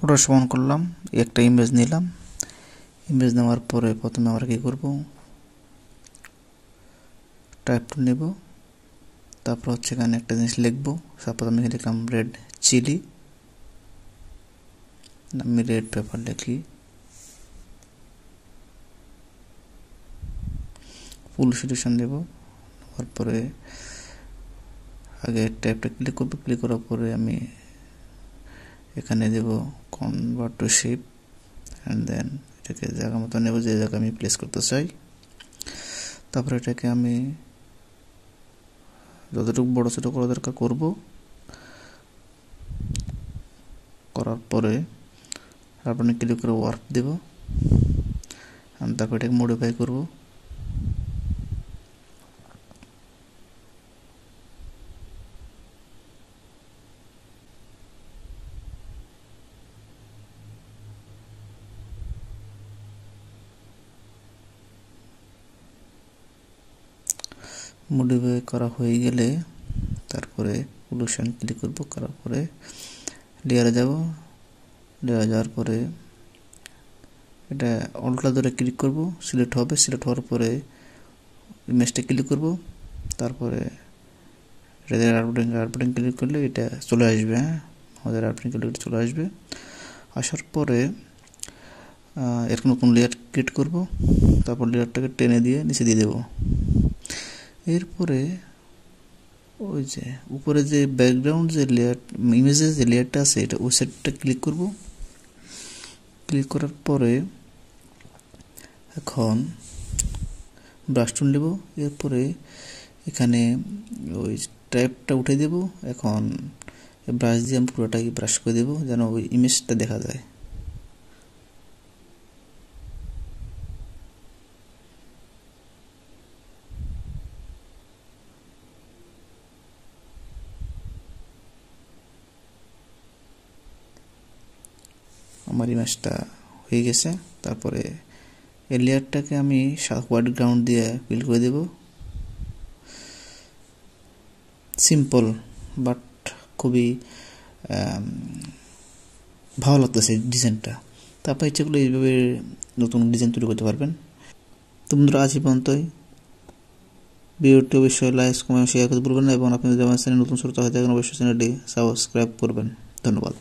ওটা সমান করলাম, একটা ইমেজ নিলাম। ইমেজ নেওয়ার পরে প্রথমে আমরা কী করব, টাইপ টুল নেব, তারপর হচ্ছে এখানে একটা জিনিস লিখবো। তারপর আমি লিখলাম রেড চিলি, আমি রেড পেপার লিখি, ফুল সিলেকশন দেব। তারপরে আগে ট্যাবটা ক্লিক করব, ক্লিক করার পরে আমি এখানে দেব convert to shape and then এটাকে জায়গা মতো নেব, যে জায়গায় আমি প্লেস করতে চাই। তারপরে এটাকে আমি যতটুকু বড় ছোটো করা দরকার করব। করার পরে তারপরে ক্লিক করে ওয়ার্ক দেব, তারপর এটাকে মডিফাই করব। মডিফাই করা হয়ে গেলে তারপরে পলিউশন ক্লিক করব, করার পরে লেয়ারে যাব। লেয়ারে যাওয়ার পরে এটা অল্টটা ধরে ক্লিক করব, সিলেক্ট হবে। সিলেক্ট হওয়ার পরে ইমেজটা ক্লিক করব, তারপরে এটা আর্টবোর্ডিং ক্লিক করলে এটা চলে আসবে। হ্যাঁ, আমাদের আর্টবোর্ডিং ক্লিক চলে আসবে। আসার পরে এর নতুন লেয়ার ক্রিয়েট করব, তারপর লেয়ারটাকে টেনে দিয়ে নিচে দিয়ে দেব। এরপরে ওই যে উপরে যে ব্যাকগ্রাউন্ড যে লেয়ার, ইমেজের যে লেয়ারটা আছে, এটা ওই সাইডটা ক্লিক করব। ক্লিক করার পরে এখন ব্রাশ টুল নেব। এরপরে এখানে ওই টাইপটা উঠে দেব। এখন ব্রাশ দিয়ে আমি পুরোটাকে ব্রাশ করে দেব, যেন ওই ইমেজটা দেখা যায়। আমার ইমেজটা হয়ে গেছে। তারপরে এই লেয়ারটাকে আমি হোয়াইট গ্রাউন্ড দিয়ে ফিল করে দেব। সিম্পল বাট খুবই ভালো লাগতেছে ডিজাইনটা। তারপর ইচ্ছেগুলো এইভাবে নতুন ডিজাইন তৈরি করতে পারবেন। তো বন্ধুরা, আজ এই পর্যন্তই। ভিডিওটি অবশ্যই লাইক, কমেন্ট, শেয়ার করতে ভুলবেন না, এবং আপনি যদি আমার চ্যানেল নতুন শ্রোতা হয়ে থাকেন অবশ্যই চ্যানেলটি সাবস্ক্রাইব করবেন। ধন্যবাদ।